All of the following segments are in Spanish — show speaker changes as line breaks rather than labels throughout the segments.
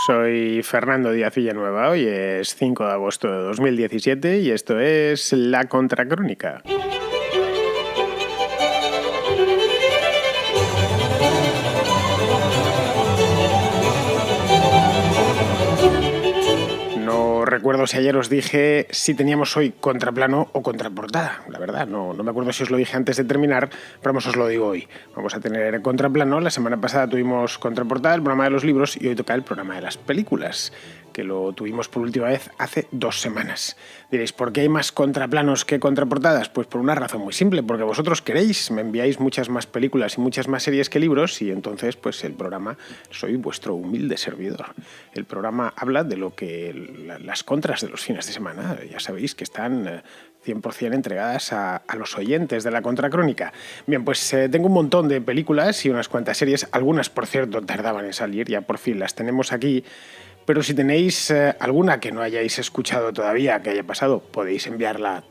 Soy Fernando Díaz Villanueva, hoy es 5 de agosto de 2017 y esto es La Contracrónica. No recuerdo si ayer os dije si teníamos hoy contraplano o contraportada. La verdad, no me acuerdo si os lo dije antes de terminar, pero vamos, os lo digo hoy. Vamos a tener contraplano. La semana pasada tuvimos contraportada, el programa de los libros, y hoy toca el programa de las películas, que lo tuvimos por última vez hace 2 semanas. Diréis, ¿por qué hay más contraplanos que contraportadas? Pues por una razón muy simple, porque vosotros queréis, me enviáis muchas más películas y muchas más series que libros, y entonces pues el programa, soy vuestro humilde servidor. El programa habla de lo que las contras de los fines de semana, ya sabéis que están 100% entregadas a los oyentes de La Contracrónica. Bien, pues tengo un montón de películas y unas cuantas series, algunas por cierto tardaban en salir, ya por fin las tenemos aquí. Pero si tenéis alguna que no hayáis escuchado todavía, que haya pasado, podéis enviarla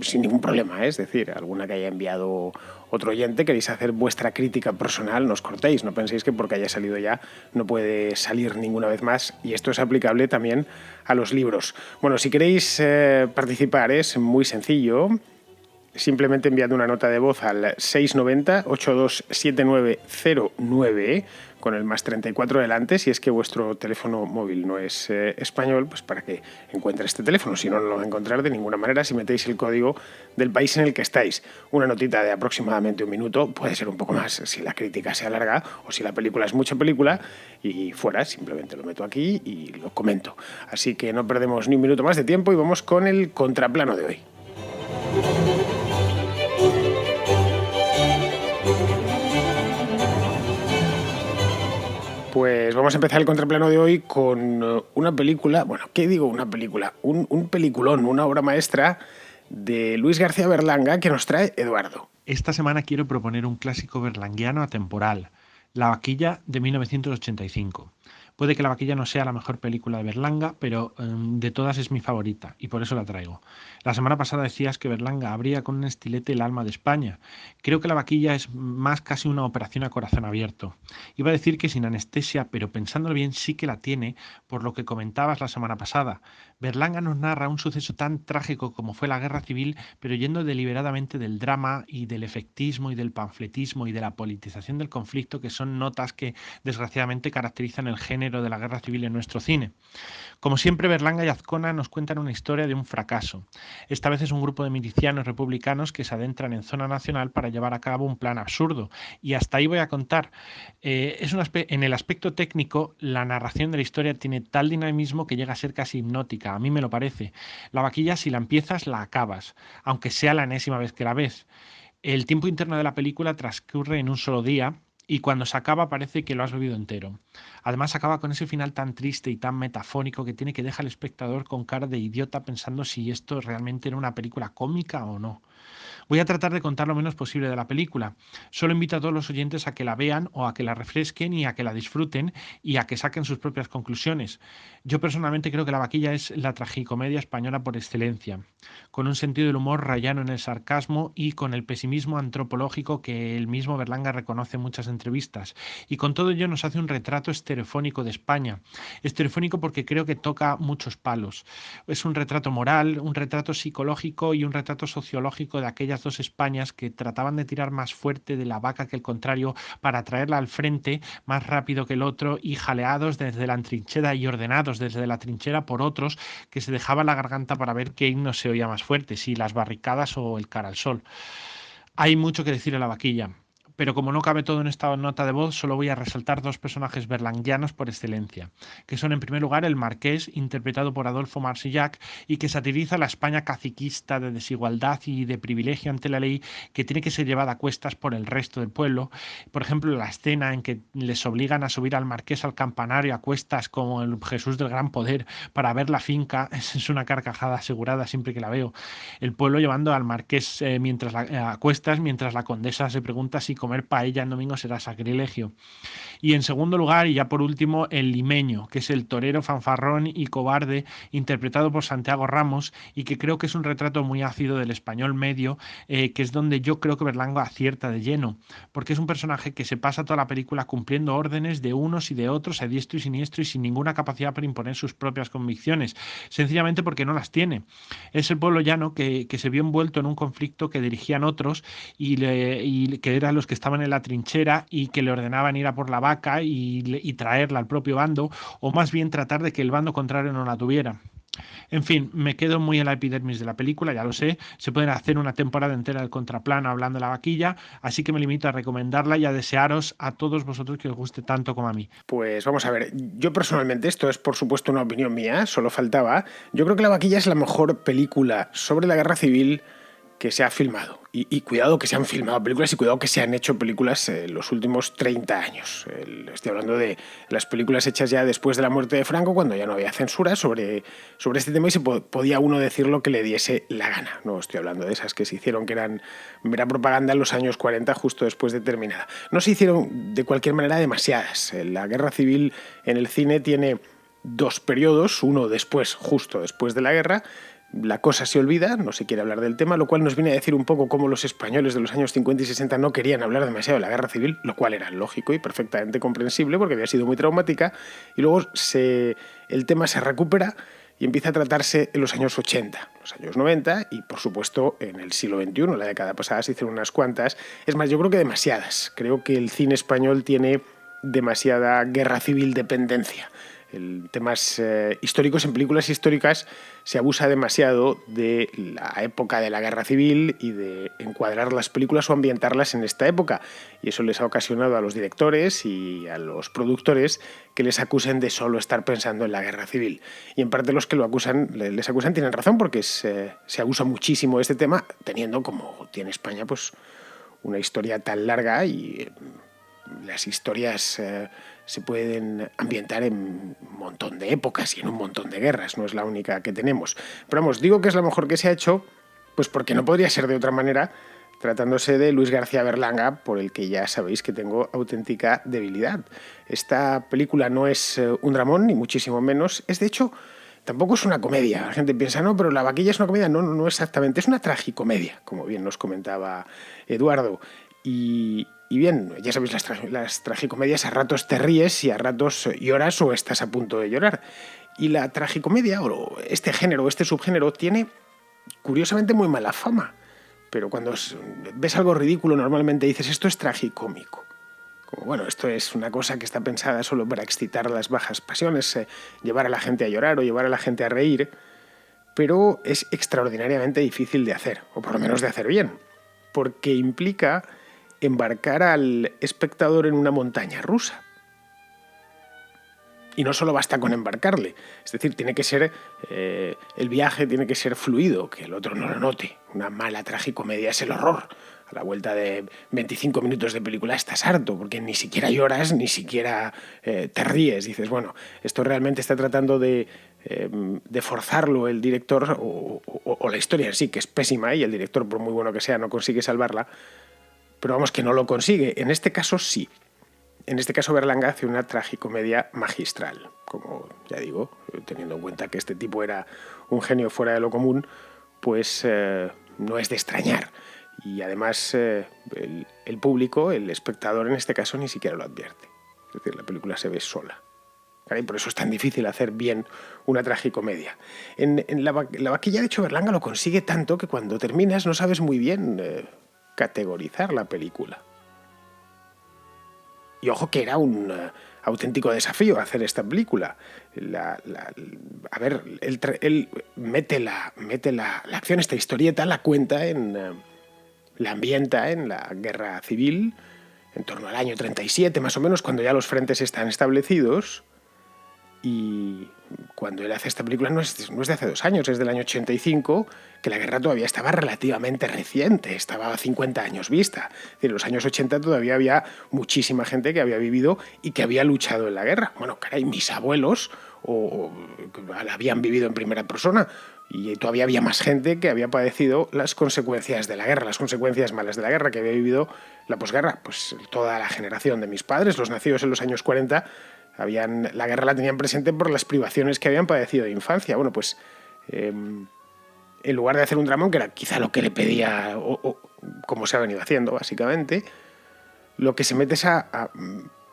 sin ningún problema, es decir, alguna que haya enviado otro oyente, queréis hacer vuestra crítica personal, no os cortéis, no penséis que porque haya salido ya no puede salir ninguna vez más, y esto es aplicable también a los libros. Bueno, si queréis participar es muy sencillo. Simplemente enviad una nota de voz al 690-827909 con el más 34 delante, si es que vuestro teléfono móvil no es español, pues para que encuentre este teléfono. Si no, no lo va a encontrar de ninguna manera si metéis el código del país en el que estáis. Una notita de aproximadamente 1 minuto, puede ser un poco más si la crítica se alarga o si la película es mucha película, y fuera, simplemente lo meto aquí y lo comento. Así que no perdemos ni un minuto más de tiempo y vamos con el contraplano de hoy. Pues vamos a empezar el contraplano de hoy con una película, bueno, ¿qué digo una película? Un peliculón, una obra maestra de Luis García Berlanga que nos trae Eduardo.
Esta semana quiero proponer un clásico berlanguiano atemporal, La vaquilla de 1985. Puede que La vaquilla no sea la mejor película de Berlanga, pero de todas es mi favorita y por eso la traigo. La semana pasada decías que Berlanga abría con un estilete el alma de España. Creo que La vaquilla es más casi una operación a corazón abierto. Iba a decir que sin anestesia, pero pensándolo bien sí que la tiene, por lo que comentabas la semana pasada. Berlanga nos narra un suceso tan trágico como fue la Guerra Civil, pero yendo deliberadamente del drama y del efectismo y del panfletismo y de la politización del conflicto, que son notas que desgraciadamente caracterizan el género de la Guerra Civil en nuestro cine. Como siempre, Berlanga y Azcona nos cuentan una historia de un fracaso. Esta vez es un grupo de milicianos republicanos que se adentran en zona nacional para llevar a cabo un plan absurdo. Y hasta ahí voy a contar. En el aspecto técnico, la narración de la historia tiene tal dinamismo que llega a ser casi hipnótica. A mí me lo parece. La vaquilla, si la empiezas, la acabas, aunque sea la enésima vez que la ves. El tiempo interno de la película transcurre en un solo día y cuando se acaba parece que lo has bebido entero. Además acaba con ese final tan triste y tan metafónico que tiene que dejar al espectador con cara de idiota pensando si esto realmente era una película cómica o no. Voy a tratar de contar lo menos posible de la película. Solo invito a todos los oyentes a que la vean o a que la refresquen y a que la disfruten y a que saquen sus propias conclusiones. Yo personalmente creo que La vaquilla es la tragicomedia española por excelencia, con un sentido del humor rayano en el sarcasmo y con el pesimismo antropológico que el mismo Berlanga reconoce en muchas entrevistas. Y con todo ello nos hace un retrato estereofónico de España. Estereofónico porque creo que toca muchos palos. Es un retrato moral, un retrato psicológico y un retrato sociológico de aquellas dos Españas que trataban de tirar más fuerte de la vaca que el contrario para traerla al frente más rápido que el otro y jaleados desde la trinchera y ordenados desde la trinchera por otros que se dejaban la garganta para ver qué himno se oía más fuerte, si las barricadas o el cara al sol. Hay mucho que decir en La vaquilla, pero como no cabe todo en esta nota de voz, solo voy a resaltar 2 personajes berlanguianos por excelencia, que son en primer lugar el Marqués, interpretado por Adolfo Marsillac, y que satiriza la España caciquista de desigualdad y de privilegio ante la ley que tiene que ser llevada a cuestas por el resto del pueblo. Por ejemplo, la escena en que les obligan a subir al Marqués al campanario a cuestas como el Jesús del Gran Poder para ver la finca, es una carcajada asegurada siempre que la veo. El pueblo llevando al Marqués a cuestas mientras la condesa se pregunta si comer paella en domingo será sacrilegio. Y en segundo lugar, y ya por último, El Limeño, que es el torero fanfarrón y cobarde interpretado por Santiago Ramos y que creo que es un retrato muy ácido del español medio, que es donde yo creo que Berlanga acierta de lleno, porque es un personaje que se pasa toda la película cumpliendo órdenes de unos y de otros a diestro y siniestro y sin ninguna capacidad para imponer sus propias convicciones, sencillamente porque no las tiene. Es el pueblo llano que se vio envuelto en un conflicto que dirigían otros y que eran los que estaban en la trinchera y que le ordenaban ir a por la vaca y traerla al propio bando, o más bien tratar de que el bando contrario no la tuviera. En fin, me quedo muy en la epidermis de la película, ya lo sé. Se pueden hacer una temporada entera del contraplano hablando de la vaquilla, así que me limito a recomendarla y a desearos a todos vosotros que os guste tanto como a mí.
Pues vamos a ver, yo personalmente, esto es por supuesto una opinión mía, solo faltaba, yo creo que La Vaquilla es la mejor película sobre la guerra civil que se ha filmado. Y cuidado que se han filmado películas y cuidado que se han hecho películas en los últimos 30 años. Estoy hablando de las películas hechas ya después de la muerte de Franco, cuando ya no había censura sobre este tema y se podía uno decir lo que le diese la gana. No estoy hablando de esas que se hicieron, que eran mera propaganda en los años 40, justo después de terminada. No se hicieron de cualquier manera demasiadas. La guerra civil en el cine tiene dos periodos, uno después, justo después de la guerra. La cosa se olvida, no se quiere hablar del tema, lo cual nos viene a decir un poco cómo los españoles de los años 50 y 60 no querían hablar demasiado de la guerra civil, lo cual era lógico y perfectamente comprensible porque había sido muy traumática, y luego el tema se recupera y empieza a tratarse en los años 80, los años 90 y, por supuesto, en el siglo XXI, la década pasada se hicieron unas cuantas. Es más, yo creo que demasiadas. Creo que el cine español tiene demasiada guerra civil dependencia. En temas históricos, en películas históricas, se abusa demasiado de la época de la guerra civil y de encuadrar las películas o ambientarlas en esta época. Y eso les ha ocasionado a los directores y a los productores que les acusen de solo estar pensando en la guerra civil. Y en parte los que les acusan tienen razón, porque se abusa muchísimo de este tema, teniendo, como tiene España, pues una historia tan larga y las historias se pueden ambientar en un montón de épocas y en un montón de guerras, no es la única que tenemos. Pero vamos, digo que es la mejor que se ha hecho, pues porque no podría ser de otra manera, tratándose de Luis García Berlanga, por el que ya sabéis que tengo auténtica debilidad. Esta película no es un dramón, ni muchísimo menos, es de hecho... Tampoco es una comedia. La gente piensa, no, pero La Vaquilla es una comedia. No, no exactamente. Es una tragicomedia, como bien nos comentaba Eduardo. Y bien, ya sabéis, las tragicomedias a ratos te ríes y a ratos lloras o estás a punto de llorar. Y la tragicomedia, o este género, este subgénero, tiene curiosamente muy mala fama. Pero cuando ves algo ridículo, normalmente dices, esto es tragicómico. Como, bueno, esto es una cosa que está pensada solo para excitar las bajas pasiones, llevar a la gente a llorar o llevar a la gente a reír, pero es extraordinariamente difícil de hacer, o por lo menos de hacer bien, porque implica embarcar al espectador en una montaña rusa. Y no solo basta con embarcarle, es decir, tiene que ser el viaje tiene que ser fluido, que el otro no lo note. Una mala tragicomedia es el horror. A la vuelta de 25 minutos de película estás harto, porque ni siquiera lloras, ni siquiera te ríes. Dices, bueno, esto realmente está tratando de forzarlo el director, o la historia en sí, que es pésima, y el director, por muy bueno que sea, no consigue salvarla, pero vamos, que no lo consigue. En este caso sí. En este caso Berlanga hace una tragicomedia magistral, como ya digo, teniendo en cuenta que este tipo era un genio fuera de lo común, pues no es de extrañar. Y además el público, el espectador en este caso, ni siquiera lo advierte. Es decir, la película se ve sola. Y por eso es tan difícil hacer bien una tragicomedia. En la Vaquilla, de hecho, Berlanga lo consigue tanto que cuando terminas no sabes muy bien categorizar la película. Y ojo que era un auténtico desafío hacer esta película. A ver, él mete la acción, esta historieta, la cuenta la ambienta en la guerra civil, en torno al año 37, más o menos, cuando ya los frentes están establecidos. Y cuando él hace esta película no es de hace 2 años, es del año 85, que la guerra todavía estaba relativamente reciente, estaba a 50 años vista. Es decir, en los años 80 todavía había muchísima gente que había vivido y que había luchado en la guerra. Bueno, caray, mis abuelos o la habían vivido en primera persona. Y todavía había más gente que había padecido las consecuencias de la guerra, las consecuencias malas de la guerra, que había vivido la posguerra. Pues toda la generación de mis padres, los nacidos en los años 40, la guerra la tenían presente por las privaciones que habían padecido de infancia. Bueno, pues en lugar de hacer un dramón, que era quizá lo que le pedía, o como se ha venido haciendo básicamente, lo que se mete es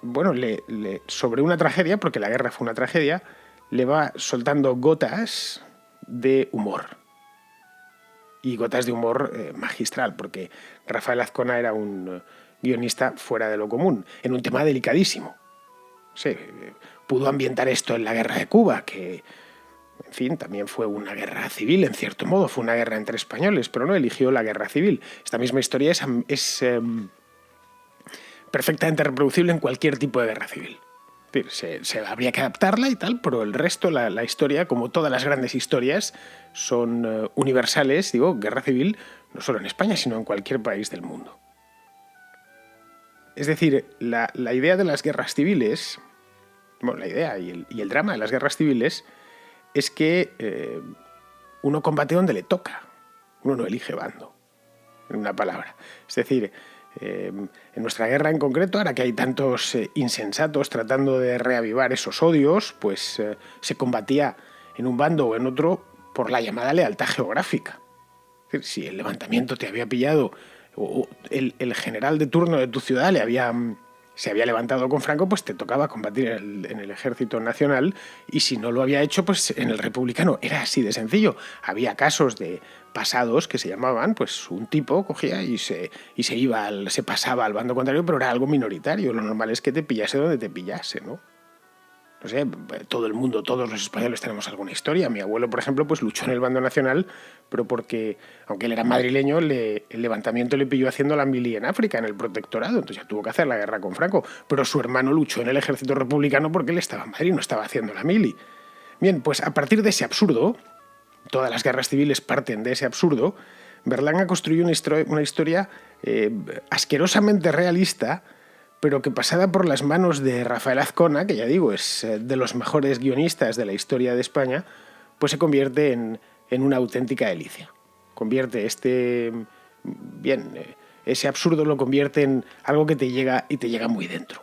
bueno, sobre una tragedia, porque la guerra fue una tragedia, le va soltando gotas de humor. Y gotas de humor magistral, porque Rafael Azcona era un guionista fuera de lo común, en un tema delicadísimo. Sí, pudo ambientar esto en la guerra de Cuba, que, en fin, también fue una guerra civil, en cierto modo, fue una guerra entre españoles, pero no eligió la guerra civil. Esta misma historia es perfectamente reproducible en cualquier tipo de guerra civil. Se habría que adaptarla y tal, pero el resto, la historia, como todas las grandes historias, son universales, digo, guerra civil, no solo en España, sino en cualquier país del mundo. Es decir, la idea de las guerras civiles, bueno, la idea y el drama de las guerras civiles es que uno combate donde le toca, uno no elige bando, en una palabra. Es decir, en nuestra guerra en concreto, ahora que hay tantos insensatos tratando de reavivar esos odios, pues se combatía en un bando o en otro por la llamada lealtad geográfica. Es decir, si el levantamiento te había pillado, o el general de turno de tu ciudad se había levantado con Franco, pues te tocaba combatir en el Ejército Nacional, y si no lo había hecho, pues en el Republicano. Era así de sencillo. Había casos de pasados que se llamaban, pues un tipo cogía y se pasaba al bando contrario, pero era algo minoritario. Lo normal es que te pillase donde te pillase, ¿no? No sé, todo el mundo, todos los españoles tenemos alguna historia. Mi abuelo, por ejemplo, pues luchó en el bando nacional, pero porque, aunque él era madrileño, el levantamiento le pilló haciendo la mili en África, en el protectorado, entonces ya tuvo que hacer la guerra con Franco. Pero su hermano luchó en el ejército republicano porque él estaba en Madrid, no estaba haciendo la mili. Bien, pues a partir de ese absurdo, todas las guerras civiles parten de ese absurdo, Berlanga construyó una historia asquerosamente realista, pero que pasada por las manos de Rafael Azcona, que ya digo, es de los mejores guionistas de la historia de España, pues se convierte en una auténtica delicia. Convierte ese absurdo lo convierte en algo que te llega y te llega muy dentro.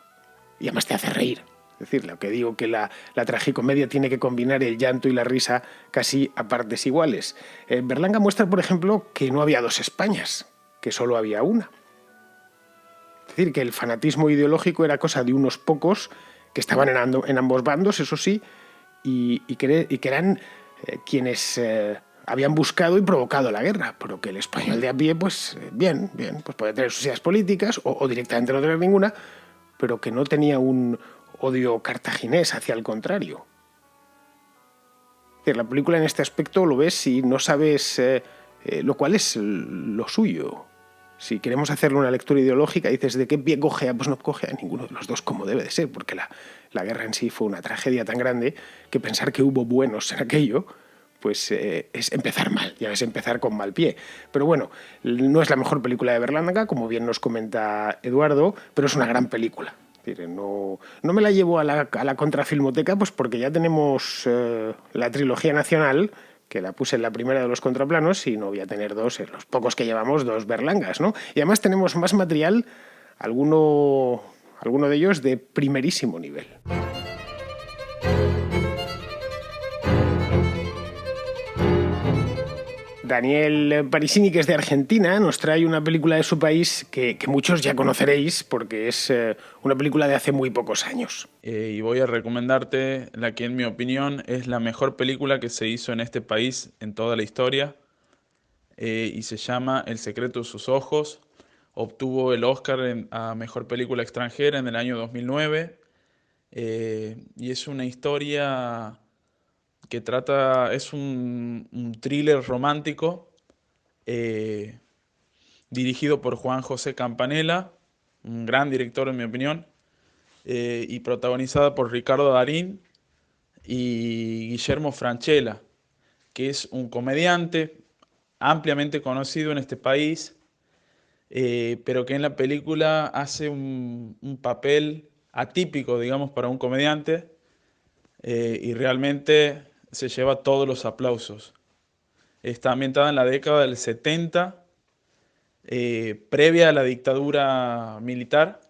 Y además te hace reír. Es decir, lo que digo, que la tragicomedia tiene que combinar el llanto y la risa casi a partes iguales. Berlanga muestra, por ejemplo, que no había dos Españas, que solo había una. Es decir, que el fanatismo ideológico era cosa de unos pocos que estaban en ambos bandos, eso sí, y que eran quienes habían buscado y provocado la guerra, pero que el español de a pie, pues bien, pues podía tener sus ideas políticas o directamente no tener ninguna, pero que no tenía un odio cartaginés, hacia el contrario. Es decir, la película en este aspecto lo ves y no sabes lo cual es lo suyo. Si queremos hacerle una lectura ideológica, dices, ¿de qué pie cojea? Pues no cojea a ninguno de los dos como debe de ser, porque la guerra en sí fue una tragedia tan grande que pensar que hubo buenos en aquello, pues es empezar mal, ya es empezar con mal pie. Pero bueno, no es la mejor película de Berlanga, como bien nos comenta Eduardo, pero es una gran película. No me la llevo a la contrafilmoteca, pues porque ya tenemos la trilogía nacional, que la puse en la primera de los contraplanos, y no voy a tener dos, en los pocos que llevamos, dos Berlangas, ¿no? Y además tenemos más material, alguno de ellos de primerísimo nivel. Daniel Parisini, que es de Argentina, nos trae una película de su país que muchos ya conoceréis porque es una película de hace muy pocos años.
Y voy a recomendarte la que en mi opinión es la mejor película que se hizo en este país en toda la historia, y se llama El secreto de sus ojos. Obtuvo el Oscar a Mejor Película Extranjera en el año 2009, y es una historia que es un thriller romántico, eh, dirigido por Juan José Campanella, un gran director en mi opinión, y protagonizada por Ricardo Darín y Guillermo Francella, que es un comediante ampliamente conocido en este país, pero que en la película hace un papel atípico, digamos, para un comediante, y realmente se lleva todos los aplausos. Está ambientada en la década del 70, previa a la dictadura militar.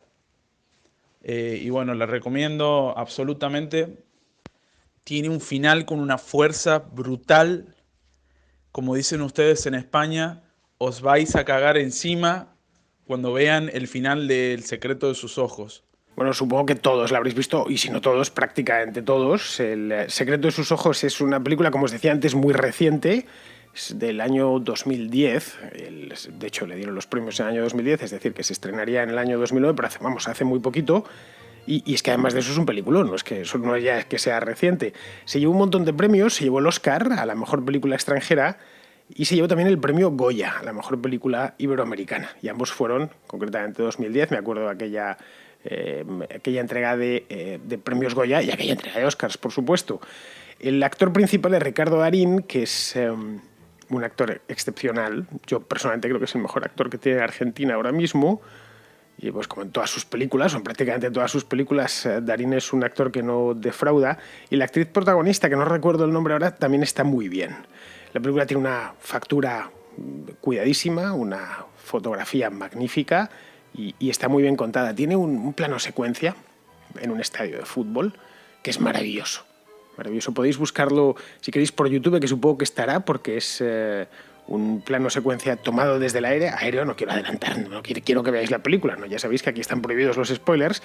Y bueno, la recomiendo absolutamente. Tiene un final con una fuerza brutal. Como dicen ustedes en España, os vais a cagar encima cuando vean el final de El secreto de sus ojos.
Bueno, supongo que todos la habréis visto, y si no todos, prácticamente todos. El secreto de sus ojos es una película, como os decía antes, muy reciente, es del año 2010. De hecho, le dieron los premios en el año 2010, es decir, que se estrenaría en el año 2009, pero hace muy poquito. Y es que además de eso es un peliculón, no es que eso no ya es que sea reciente. Se llevó un montón de premios, se llevó el Oscar a la mejor película extranjera y se llevó también el premio Goya a la mejor película iberoamericana. Y ambos fueron, concretamente 2010, me acuerdo de aquella entrega de premios Goya y aquella entrega de Oscars, por supuesto. El actor principal es Ricardo Darín, que es un actor excepcional. Yo personalmente creo que es el mejor actor que tiene Argentina ahora mismo. Y pues como en todas sus películas, o en prácticamente todas sus películas, Darín es un actor que no defrauda. Y la actriz protagonista, que no recuerdo el nombre ahora, también está muy bien. La película tiene una factura cuidadísima, una fotografía magnífica y está muy bien contada. Tiene un plano secuencia en un estadio de fútbol que es maravilloso. Maravilloso. Podéis buscarlo, si queréis, por YouTube, que supongo que estará, porque es un plano secuencia tomado desde el aéreo. No quiero adelantar, no quiero que veáis la película, ¿no? Ya sabéis que aquí están prohibidos los spoilers.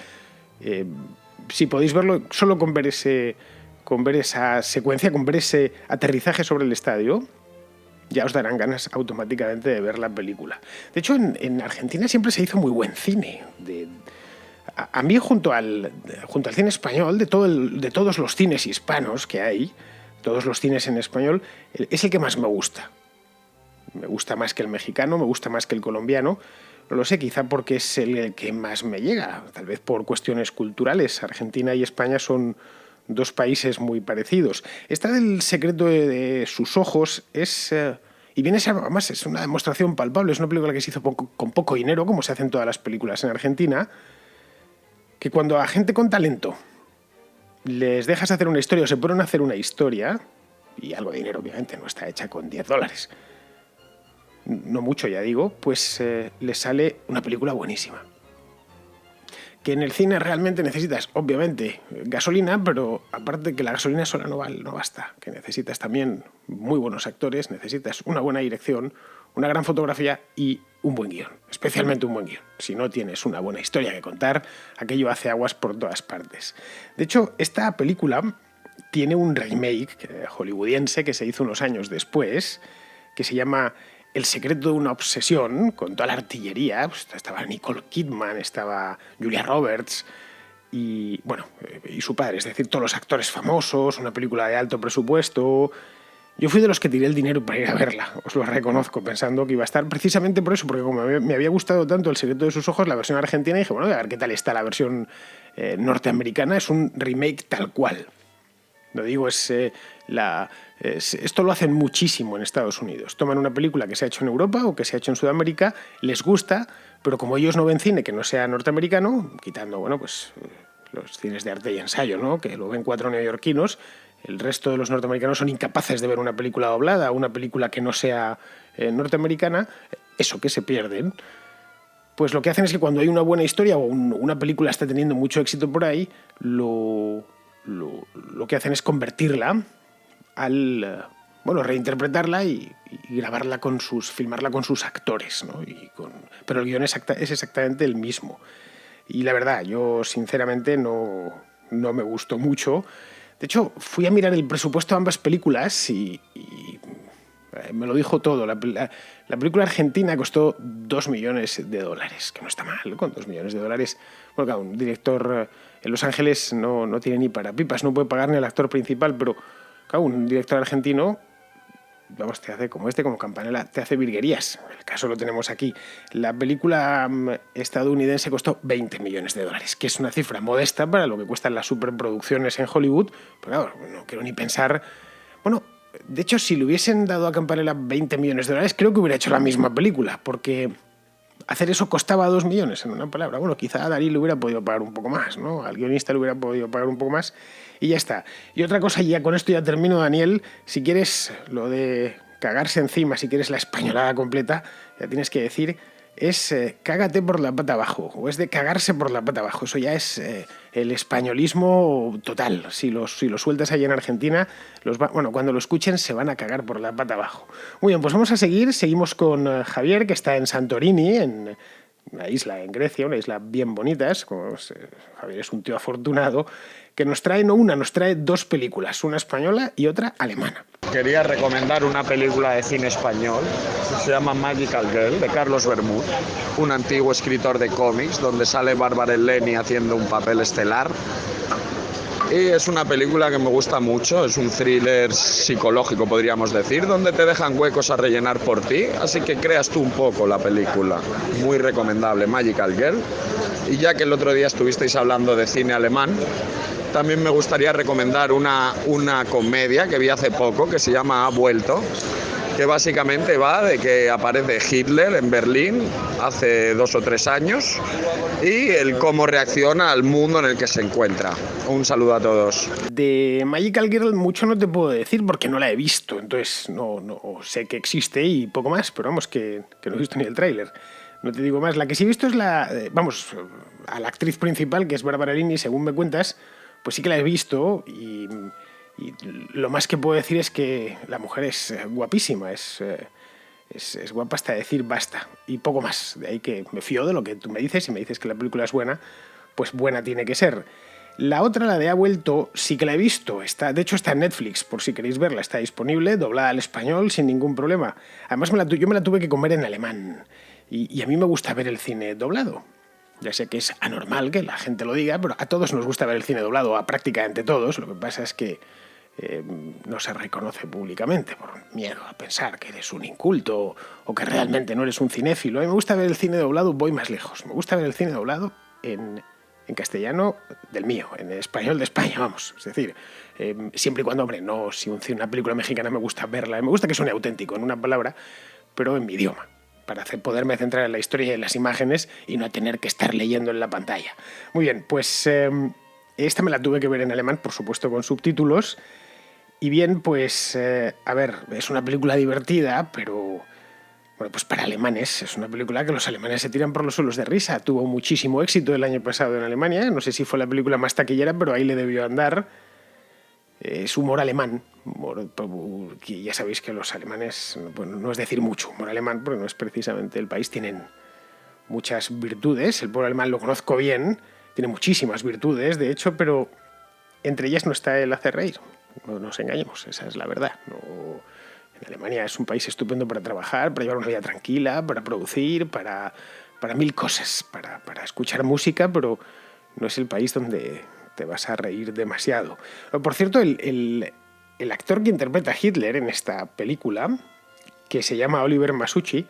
Si podéis verlo solo con ver esa secuencia, con ver ese aterrizaje sobre el estadio, ya os darán ganas automáticamente de ver la película. De hecho, en Argentina siempre se hizo muy buen cine. A mí, junto al cine español, de todos los cines hispanos que hay, todos los cines en español, es el que más me gusta. Me gusta más que el mexicano, me gusta más que el colombiano. No lo sé, quizá porque es el que más me llega, tal vez por cuestiones culturales. Argentina y España son dos países muy parecidos. Esta del secreto de sus ojos es... y viene a ser, además, es una demostración palpable. Es una película que se hizo con poco dinero, como se hacen todas las películas en Argentina, que cuando a gente con talento les dejas hacer una historia o se ponen a hacer una historia, y algo de dinero obviamente, no está hecha con $10, no mucho ya digo, pues les sale una película buenísima. Que en el cine realmente necesitas, obviamente, gasolina, pero aparte que la gasolina sola no basta, que necesitas también muy buenos actores, necesitas una buena dirección, una gran fotografía y un buen guión, especialmente un buen guión. Si no tienes una buena historia que contar, aquello hace aguas por todas partes. De hecho, esta película tiene un remake hollywoodiense que se hizo unos años después, que se llama El secreto de una obsesión, con toda la artillería. Pues estaba Nicole Kidman, estaba Julia Roberts y, bueno, y su padre, es decir, todos los actores famosos, una película de alto presupuesto. Yo fui de los que tiré el dinero para ir a verla, os lo reconozco, pensando que iba a estar precisamente por eso, porque como me había gustado tanto El secreto de sus ojos, la versión argentina, dije, bueno, a ver qué tal está la versión norteamericana. Es un remake tal cual. Lo digo, esto lo hacen muchísimo en Estados Unidos. Toman una película que se ha hecho en Europa o que se ha hecho en Sudamérica, les gusta, pero como ellos no ven cine que no sea norteamericano, quitando, bueno, pues los cines de arte y ensayo, ¿no?, que lo ven 4 neoyorquinos, el resto de los norteamericanos son incapaces de ver una película doblada, una película que no sea norteamericana, eso que se pierden. Pues lo que hacen es que cuando hay una buena historia o una película está teniendo mucho éxito por ahí, lo que hacen es convertirla reinterpretarla y grabarla filmarla con sus actores, ¿no? Pero el guión es exactamente el mismo. Y la verdad, yo sinceramente no me gustó mucho. De hecho, fui a mirar el presupuesto de ambas películas y me lo dijo todo. La película argentina costó $2 millones, que no está mal, con $2 millones. Bueno, claro, un director en Los Ángeles no tiene ni para pipas, no puede pagar ni al actor principal, pero claro, un director argentino, vamos, te hace como Campanella, te hace virguerías. El caso lo tenemos aquí. La película estadounidense costó $20 millones, que es una cifra modesta para lo que cuestan las superproducciones en Hollywood, pero claro, no quiero ni pensar... Bueno, de hecho, si le hubiesen dado a Campanella $20 millones, creo que hubiera hecho la misma película, porque hacer eso costaba 2 millones, en una palabra. Bueno, quizá a Darín le hubiera podido pagar un poco más, ¿no? Al guionista le hubiera podido pagar un poco más y ya está. Y otra cosa, ya con esto ya termino, Daniel, si quieres lo de cagarse encima, si quieres la españolada completa, ya tienes que decir, es cágate por la pata abajo, o es de cagarse por la pata abajo. Eso ya es el españolismo total. Si lo sueltas allí en Argentina, cuando lo escuchen se van a cagar por la pata abajo. Muy bien, pues vamos a seguir. Seguimos con Javier, que está en Santorini, en una isla en Grecia, una isla bien bonita. Javier es un tío afortunado, que nos trae 2 películas, una española y otra alemana.
Quería recomendar una película de cine español que se llama Magical Girl, de Carlos Bermúdez, un antiguo escritor de cómics, donde sale Bárbara Eleni haciendo un papel estelar. Y es una película que me gusta mucho, es un thriller psicológico, podríamos decir, donde te dejan huecos a rellenar por ti, así que creas tú un poco la película. Muy recomendable, Magical Girl. Y ya que el otro día estuvisteis hablando de cine alemán, también me gustaría recomendar una comedia que vi hace poco que se llama Ha vuelto, que básicamente va de que aparece Hitler en Berlín hace 2 o 3 años y el cómo reacciona al mundo en el que se encuentra. Un saludo a todos.
De Magical Girl mucho no te puedo decir porque no la he visto, entonces no sé que existe y poco más, pero vamos, que no he visto ni el tráiler. No te digo más. La que sí he visto es a la actriz principal, que es Bárbara Eleni, según me cuentas, pues sí que la he visto y lo más que puedo decir es que la mujer es guapísima, es guapa hasta decir basta y poco más. De ahí que me fío de lo que tú me dices, y me dices que la película es buena, pues buena tiene que ser. La otra, la de Ha vuelto, sí que la he visto. De hecho está en Netflix, por si queréis verla. Está disponible, doblada al español, sin ningún problema. Además yo me la tuve que comer en alemán y a mí me gusta ver el cine doblado. Ya sé que es anormal que la gente lo diga, pero a todos nos gusta ver el cine doblado, a prácticamente todos. Lo que pasa es que no se reconoce públicamente por miedo a pensar que eres un inculto o que realmente no eres un cinéfilo. A mí me gusta ver el cine doblado, voy más lejos. Me gusta ver el cine doblado en castellano del mío, en español de España, vamos. Es decir, siempre y cuando, hombre, no, si una película mexicana me gusta verla, me gusta que suene auténtico, en una palabra, pero en mi idioma, para poderme centrar en la historia y en las imágenes y no tener que estar leyendo en la pantalla. Muy bien, pues esta me la tuve que ver en alemán, por supuesto con subtítulos. Y bien, pues, a ver, es una película divertida, pero bueno, pues para alemanes es una película que los alemanes se tiran por los suelos de risa. Tuvo muchísimo éxito el año pasado en Alemania, no sé si fue la película más taquillera, pero ahí le debió andar. Es humor alemán, que ya sabéis que los alemanes, bueno, no es decir mucho humor alemán, porque no es precisamente el país, tienen muchas virtudes, el pueblo alemán lo conozco bien, tiene muchísimas virtudes, de hecho, pero entre ellas no está el hacer reír, no nos engañemos, esa es la verdad. En Alemania es un país estupendo para trabajar, para llevar una vida tranquila, para producir, para mil cosas, para escuchar música, pero no es el país donde te vas a reír demasiado. Por cierto, el actor que interpreta a Hitler en esta película, que se llama Oliver Masucci,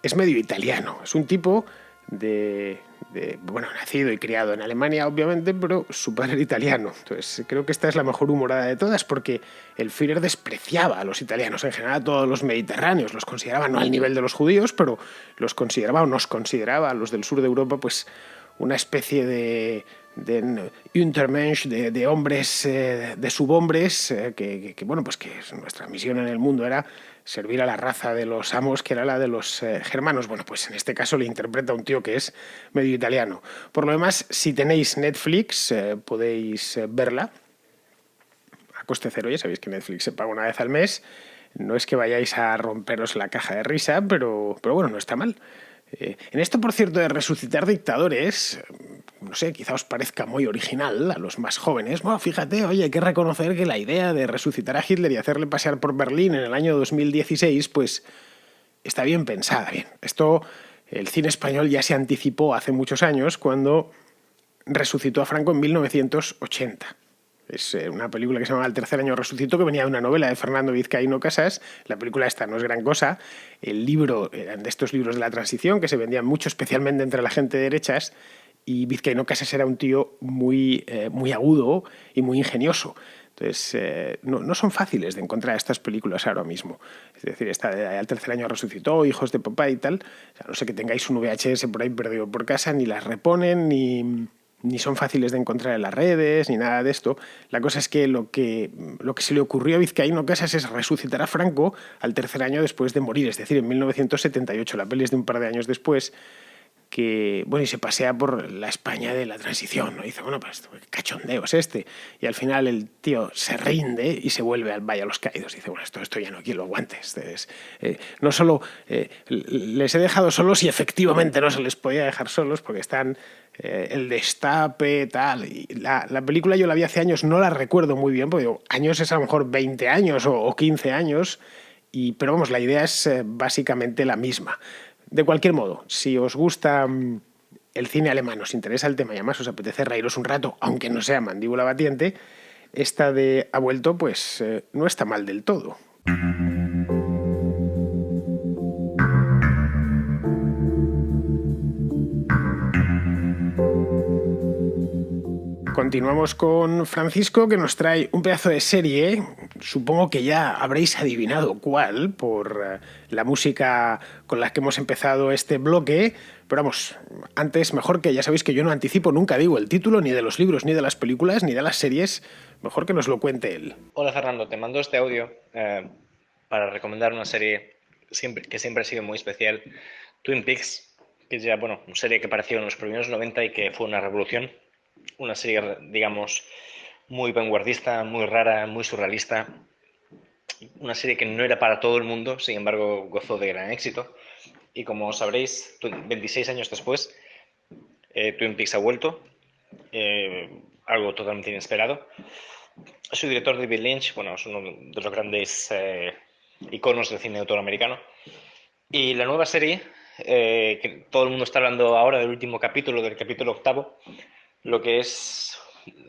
es medio italiano. Es un tipo nacido y criado en Alemania, obviamente, pero su padre era italiano. Entonces, creo que esta es la mejor humorada de todas, porque el Führer despreciaba a los italianos, en general a todos los mediterráneos. Los consideraba no al nivel de los judíos, pero nos consideraba a los del sur de Europa, pues una especie de Untermensch, de hombres, de subhombres, que nuestra misión en el mundo era servir a la raza de los amos, que era la de los germanos. Bueno, pues en este caso le interpreta a un tío que es medio italiano. Por lo demás, si tenéis Netflix, podéis verla a coste cero. Ya sabéis que Netflix se paga una vez al mes. No es que vayáis a romperos la caja de risa, pero bueno, no está mal. En esto, por cierto, de resucitar dictadores, no sé, quizá os parezca muy original a los más jóvenes. Bueno, fíjate, oye, hay que reconocer que la idea de resucitar a Hitler y hacerle pasear por Berlín en el año 2016, pues está bien pensada, bien. Esto, el cine español ya se anticipó hace muchos años cuando resucitó a Franco en 1980. Es una película que se llama El tercer año resucitó, que venía de una novela de Fernando Vizcaíno Casas. La película esta no es gran cosa. El libro eran de estos libros de la transición que se vendían mucho, especialmente entre la gente de derechas, y Vizcaíno Casas era un tío muy agudo y muy ingenioso. Entonces, no son fáciles de encontrar estas películas ahora mismo. Es decir, esta de Al tercer año resucitó, Hijos de papá y tal. O sea, no sé que tengáis un VHS por ahí perdido por casa, ni las reponen, ni son fáciles de encontrar en las redes, ni nada de esto. La cosa es que lo que se le ocurrió a Vizcaíno Casas es resucitar a Franco al tercer año después de morir, es decir, en 1978. La peli es de un par de años después, que, bueno, y se pasea por la España de la transición, ¿no? Y dice, bueno, pues qué cachondeo es este. Y al final el tío se rinde y se vuelve al Valle a los Caídos. Y dice, bueno, esto ya no quiero lo aguante. No solo les he dejado solos y efectivamente no se les podía dejar solos porque están el destape, tal. Y la película yo la vi hace años, no la recuerdo muy bien, porque digo, años es a lo mejor 20 años o 15 años, pero vamos, la idea es básicamente la misma. De cualquier modo, si os gusta el cine alemán, os interesa el tema y además os apetece reíros un rato, aunque no sea mandíbula batiente, esta de Ha vuelto, pues no está mal del todo. Continuamos con Francisco, que nos trae un pedazo de serie. Supongo que ya habréis adivinado cuál, por la música con la que hemos empezado este bloque. Pero vamos, antes, mejor que ya sabéis que yo no anticipo, nunca digo el título ni de los libros, ni de las películas, ni de las series. Mejor que nos lo cuente él.
Hola Fernando, te mando este audio para recomendar una serie que siempre ha sido muy especial, Twin Peaks, que es ya, bueno, una serie que apareció en los primeros 90 y que fue una revolución. Una serie, digamos, muy vanguardista, muy rara, muy surrealista. Una serie que no era para todo el mundo, sin embargo, gozó de gran éxito. Y como sabréis, 26 años después, Twin Peaks ha vuelto, algo totalmente inesperado. Su director, David Lynch, bueno, es uno de los grandes iconos del cine de autor americano. Y la nueva serie, que todo el mundo está hablando ahora del último capítulo, del capítulo 8º, lo que es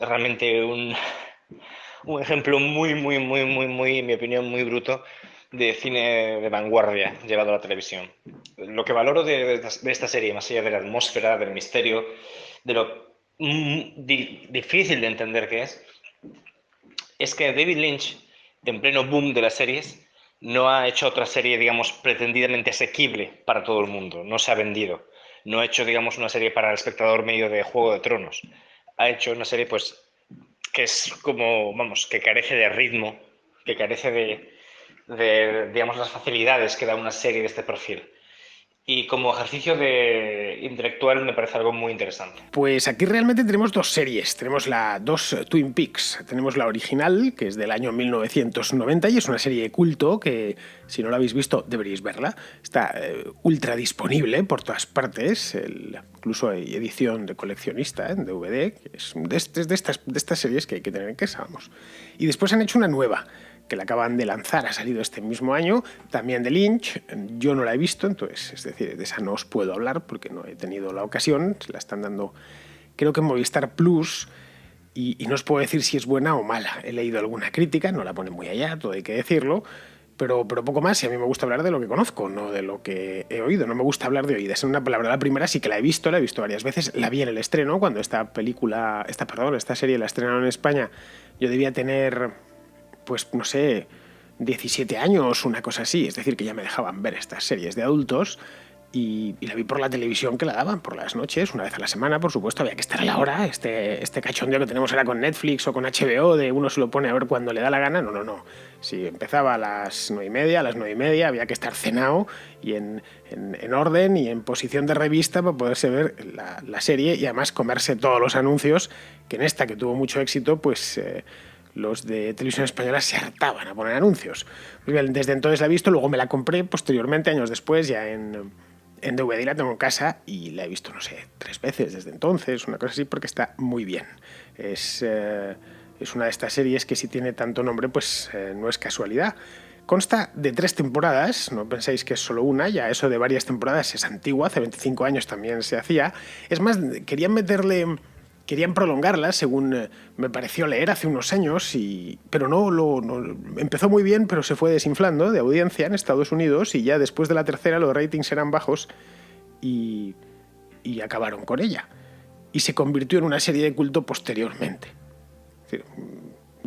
realmente un ejemplo muy, en mi opinión, muy bruto de cine de vanguardia llevado a la televisión. Lo que valoro de esta serie, más allá de la atmósfera, del misterio, de lo difícil de entender que es que David Lynch, en pleno boom de las series, no ha hecho otra serie, digamos, pretendidamente asequible para todo el mundo. No se ha vendido. No ha hecho, digamos, una serie para el espectador medio de Juego de Tronos. Ha hecho una serie, pues, que es como, vamos, que carece de ritmo, que carece de digamos, las facilidades que da una serie de este perfil. Y como ejercicio intelectual me parece algo muy interesante.
Pues aquí realmente tenemos dos series. Tenemos dos Twin Peaks. Tenemos la original, que es del año 1990 y es una serie de culto que, si no la habéis visto, deberíais verla. Está ultra disponible por todas partes. Incluso hay edición de coleccionista en DVD. Que es de estas series que hay que tener en casa, vamos. Y después han hecho una nueva, que la acaban de lanzar, ha salido este mismo año, también de Lynch. Yo no la he visto, entonces, es decir, de esa no os puedo hablar porque no he tenido la ocasión. Se la están dando, creo que en Movistar Plus, y no os puedo decir si es buena o mala. He leído alguna crítica, no la pone muy allá, todo hay que decirlo, pero poco más, y a mí me gusta hablar de lo que conozco, no de lo que he oído. No me gusta hablar de oídas. En una palabra, la primera sí que la he visto varias veces. La vi en el estreno, cuando esta serie la estrenaron en España. Yo debía tener, pues no sé, 17 años, una cosa así. Es decir, que ya me dejaban ver estas series de adultos y la vi por la televisión, que la daban por las noches, una vez a la semana, por supuesto. Había que estar a la hora. Este cachondeo que tenemos ahora con Netflix o con HBO, de uno se lo pone a ver cuando le da la gana. No. Si empezaba a las 9:30, había que estar cenado y en orden y en posición de revista para poderse ver la serie y además comerse todos los anuncios, que en esta, que tuvo mucho éxito, pues los de Televisión Española se hartaban a poner anuncios. Pues bien, desde entonces la he visto, luego me la compré posteriormente, años después, ya en DVD, la tengo en casa y la he visto, no sé, 3 veces desde entonces, una cosa así, porque está muy bien. Es una de estas series que, si tiene tanto nombre, pues no es casualidad. Consta de 3 temporadas, no pensáis que es solo una, ya eso de varias temporadas es antiguo, hace 25 años también se hacía. Es más, querían prolongarla, según me pareció leer hace unos años, pero no empezó muy bien, pero se fue desinflando de audiencia en Estados Unidos y ya después de la tercera los ratings eran bajos y acabaron con ella. Y se convirtió en una serie de culto posteriormente. Es decir,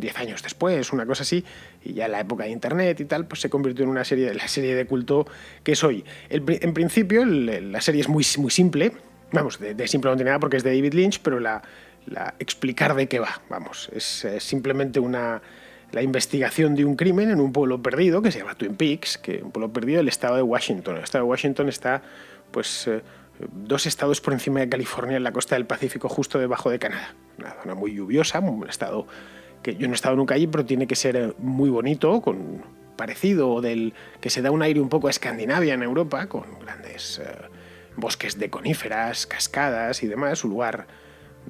10 años después, una cosa así, y ya en la época de Internet y tal, pues se convirtió en la serie de culto que es hoy. En principio, la serie es muy, muy simple, vamos, de simple no tiene nada porque es de David Lynch, pero explicar de qué va, vamos, es simplemente la investigación de un crimen en un pueblo perdido que se llama Twin Peaks, que es un pueblo perdido del estado de Washington. El estado de Washington está, pues, 2 estados por encima de California, en la costa del Pacífico, justo debajo de Canadá. Una zona muy lluviosa, un estado que yo no he estado nunca allí, pero tiene que ser muy bonito, parecido que se da un aire un poco a Escandinavia en Europa, con grandes bosques de coníferas, cascadas y demás, un lugar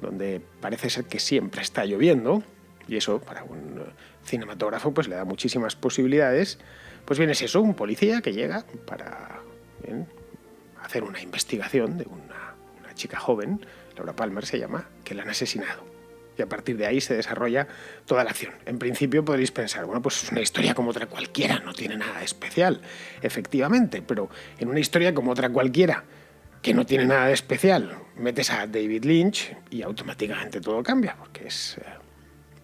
donde parece ser que siempre está lloviendo, y eso para un cinematógrafo pues le da muchísimas posibilidades. Pues bien, es eso, un policía que llega para hacer una investigación de una chica joven, Laura Palmer se llama, que la han asesinado. Y a partir de ahí se desarrolla toda la acción. En principio podréis pensar, bueno, pues es una historia como otra cualquiera, no tiene nada especial, efectivamente, pero en una historia como otra cualquiera, que no tiene nada de especial, metes a David Lynch y automáticamente todo cambia, porque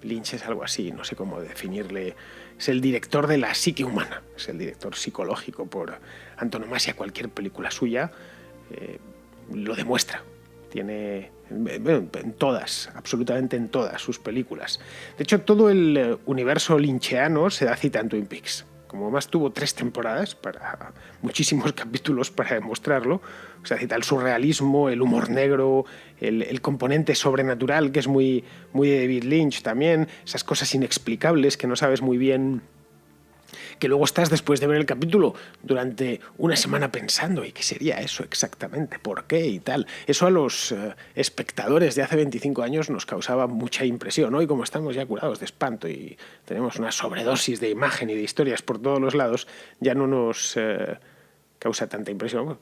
Lynch es algo así, no sé cómo definirle, es el director de la psique humana, es el director psicológico por antonomasia. Cualquier película suya lo demuestra. Tiene, en todas, absolutamente en todas sus películas. De hecho, todo el universo lynchiano se da cita en Twin Peaks. Como más tuvo 3 temporadas, para muchísimos capítulos para demostrarlo, o sea, cita el surrealismo, el humor negro, el componente sobrenatural, que es muy, muy de David Lynch también, esas cosas inexplicables que no sabes muy bien, que luego estás después de ver el capítulo durante una semana pensando, ¿y qué sería eso exactamente? ¿Por qué? Y tal. Eso a los espectadores de hace 25 años nos causaba mucha impresión. Hoy, como estamos ya curados de espanto y tenemos una sobredosis de imagen y de historias por todos los lados, ya no nos causa tanta impresión.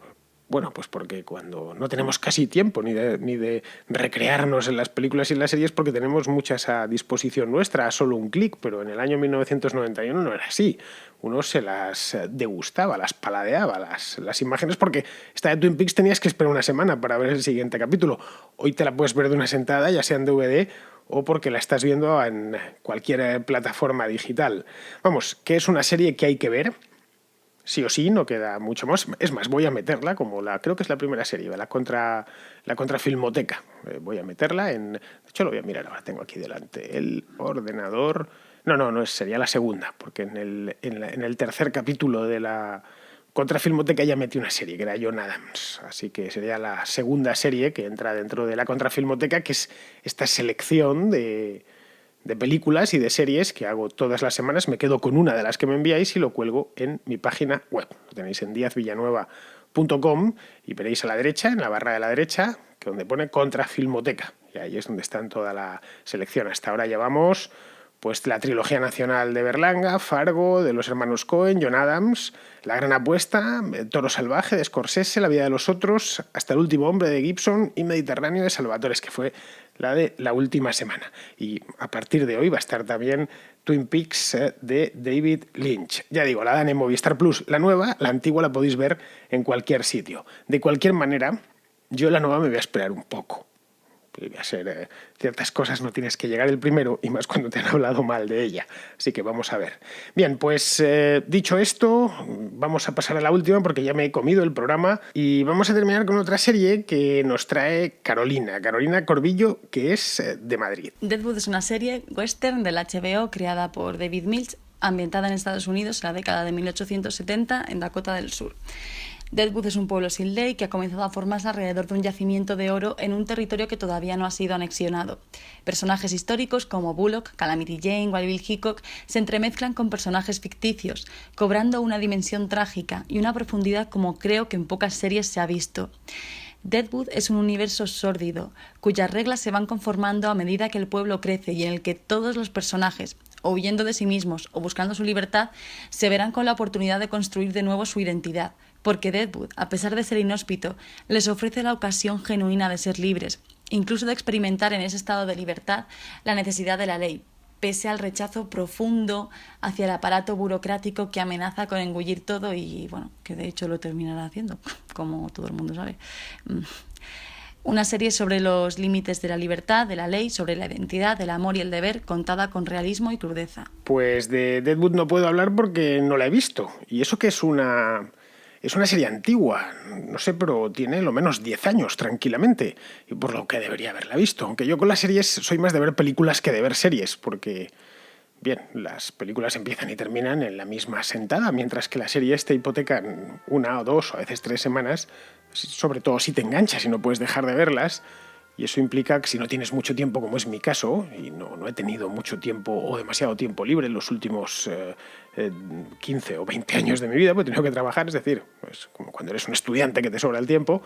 Bueno, pues porque cuando no tenemos casi tiempo ni de recrearnos en las películas y en las series, porque tenemos muchas a disposición nuestra, a solo un clic, pero en el año 1991 no era así. Uno se las degustaba, las paladeaba, las imágenes, porque esta de Twin Peaks tenías que esperar una semana para ver el siguiente capítulo. Hoy te la puedes ver de una sentada, ya sea en DVD o porque la estás viendo en cualquier plataforma digital. Vamos, que es una serie que hay que ver. Sí o sí, no queda mucho más. Es más, voy a meterla como creo que es la primera serie, la contra Filmoteca. Voy a meterla de hecho, lo voy a mirar ahora, tengo aquí delante el ordenador. No, sería la segunda, porque en el tercer capítulo de la contra Filmoteca ya metí una serie, que era John Adams. Así que sería la segunda serie que entra dentro de la contra Filmoteca, que es esta selección de películas y de series que hago todas las semanas. Me quedo con una de las que me enviáis y lo cuelgo en mi página web. Lo tenéis en diazvillanueva.com y veréis a la derecha, en la barra de la derecha, que donde pone Contra Filmoteca. Y ahí es donde está toda la selección. Hasta ahora llevamos pues la trilogía nacional de Berlanga, Fargo, de los hermanos Coen, John Adams, La gran apuesta, El toro salvaje de Scorsese, La vida de los otros, Hasta el último hombre de Gibson y Mediterráneo de Salvatore, que fue la de la última semana. Y a partir de hoy va a estar también Twin Peaks de David Lynch. Ya digo, la dan en Movistar Plus. La nueva, la antigua la podéis ver en cualquier sitio. De cualquier manera, yo la nueva me voy a esperar un poco. Voy a ser ciertas cosas no tienes que llegar el primero, y más cuando te han hablado mal de ella. Así que vamos a ver. Bien, pues dicho esto, vamos a pasar a la última porque ya me he comido el programa y vamos a terminar con otra serie que nos trae Carolina Corbillo, que es de Madrid.
Deadwood es una serie western del HBO creada por David Milch, ambientada en Estados Unidos en la década de 1870 en Dakota del Sur. Deadwood es un pueblo sin ley que ha comenzado a formarse alrededor de un yacimiento de oro en un territorio que todavía no ha sido anexionado. Personajes históricos como Bullock, Calamity Jane, Wild Bill Hickok se entremezclan con personajes ficticios, cobrando una dimensión trágica y una profundidad como creo que en pocas series se ha visto. Deadwood es un universo sórdido, cuyas reglas se van conformando a medida que el pueblo crece y en el que todos los personajes, o huyendo de sí mismos o buscando su libertad, se verán con la oportunidad de construir de nuevo su identidad, porque Deadwood, a pesar de ser inhóspito, les ofrece la ocasión genuina de ser libres, incluso de experimentar en ese estado de libertad la necesidad de la ley, pese al rechazo profundo hacia el aparato burocrático que amenaza con engullir todo y, bueno, que de hecho lo terminará haciendo, como todo el mundo sabe. Una serie sobre los límites de la libertad, de la ley, sobre la identidad, el amor y el deber, contada con realismo y crudeza.
Pues de Deadwood no puedo hablar porque no la he visto. Y eso que es una serie antigua, no sé, pero tiene lo menos 10 años tranquilamente. Y por lo que debería haberla visto. Aunque yo con las series soy más de ver películas que de ver series, porque, bien, las películas empiezan y terminan en la misma sentada, mientras que las series te hipotecan 1 o 2 o a veces 3 semanas, sobre todo si te enganchas y no puedes dejar de verlas. Y eso implica que si no tienes mucho tiempo, como es mi caso, y no he tenido mucho tiempo o demasiado tiempo libre en los últimos 15 o 20 años de mi vida, pues he tenido que trabajar, es decir, pues como cuando eres un estudiante que te sobra el tiempo,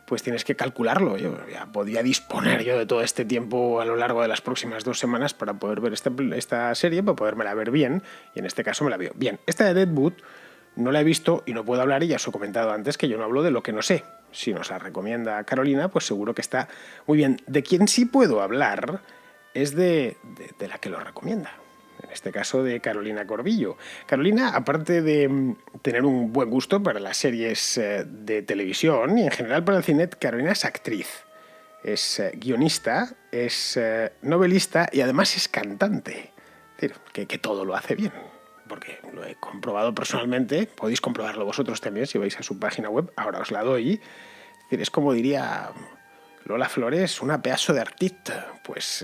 pues tienes que calcularlo. Yo ya podía disponer yo de todo este tiempo a lo largo de las próximas 2 semanas para poder ver esta serie, para podérmela ver bien, y en este caso me la veo bien. Esta de Deadwood no la he visto y no puedo hablar, y ya os he comentado antes que yo no hablo de lo que no sé. Si nos la recomienda Carolina, pues seguro que está muy bien. De quien sí puedo hablar es de la que lo recomienda. En este caso de Carolina Corbillo. Carolina, aparte de tener un buen gusto para las series de televisión y en general para el cine, Carolina es actriz, es guionista, es novelista y además es cantante. Es decir, que todo lo hace bien. Porque lo he comprobado personalmente, podéis comprobarlo vosotros también si vais a su página web, ahora os la doy. Es decir, es como diría Lola Flores, una pedazo de artista. Pues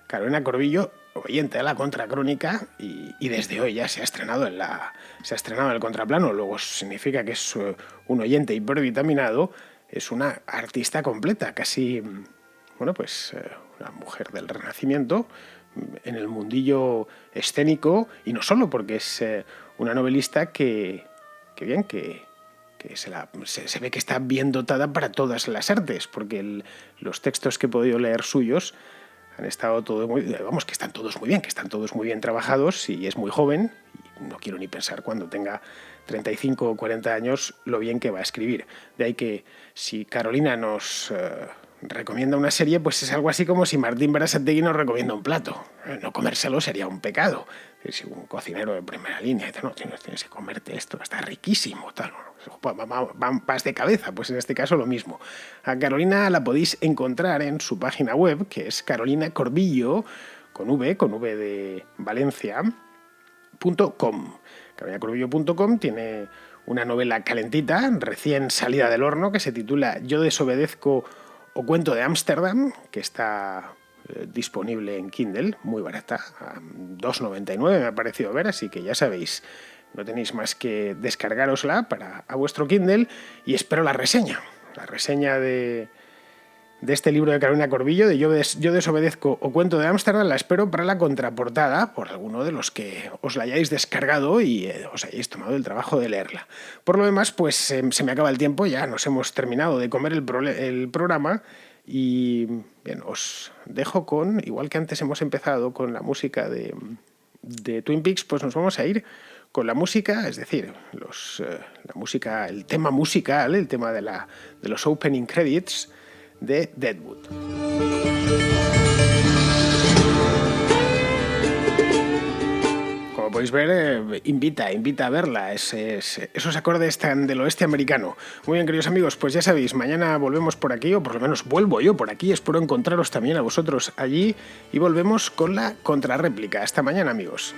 Carolina Corbillo, oyente de la Contracrónica, y desde hoy ya se ha estrenado en el Contraplano, luego significa que es un oyente hipervitaminado, es una artista completa, casi, bueno, pues una mujer del Renacimiento, en el mundillo escénico, y no solo, porque es una novelista que se ve que está bien dotada para todas las artes, porque los textos que he podido leer suyos han estado que están todos muy bien, que están todos muy bien trabajados, y es muy joven, y no quiero ni pensar cuando tenga 35 o 40 años lo bien que va a escribir. De ahí que si Carolina nos recomienda una serie, pues es algo así como si Martín Berasategui nos recomienda un plato. No comérselo sería un pecado. Si un cocinero de primera línea dice, no, tienes que comerte esto, está riquísimo, tal, vas de cabeza. Pues en este caso lo mismo. A Carolina la podéis encontrar en su página web, que es Carolina Corbillo, con V de Valencia, .com. carolinacorbillo.com tiene una novela calentita, recién salida del horno, que se titula Yo desobedezco o Cuento de Ámsterdam, que está disponible en Kindle, muy barata, a 2,99 me ha parecido ver, así que ya sabéis, no tenéis más que descargárosla a vuestro Kindle, y espero la reseña de este libro de Carolina Corbillo, de Yo desobedezco o Cuento de Ámsterdam, la espero para la contraportada por alguno de los que os la hayáis descargado y os hayáis tomado el trabajo de leerla. Por lo demás, pues se me acaba el tiempo, ya nos hemos terminado de comer el programa, y bien, os dejo con, igual que antes hemos empezado con la música de Twin Peaks, pues nos vamos a ir con la música, es decir, la música, el tema musical, el tema de los opening credits de Deadwood. Como podéis ver, invita a verla, esos acordes tan del oeste americano. Muy bien, queridos amigos, pues ya sabéis, mañana volvemos por aquí, o por lo menos vuelvo yo por aquí, espero encontraros también a vosotros allí, y volvemos con la contrarréplica. Hasta mañana, amigos.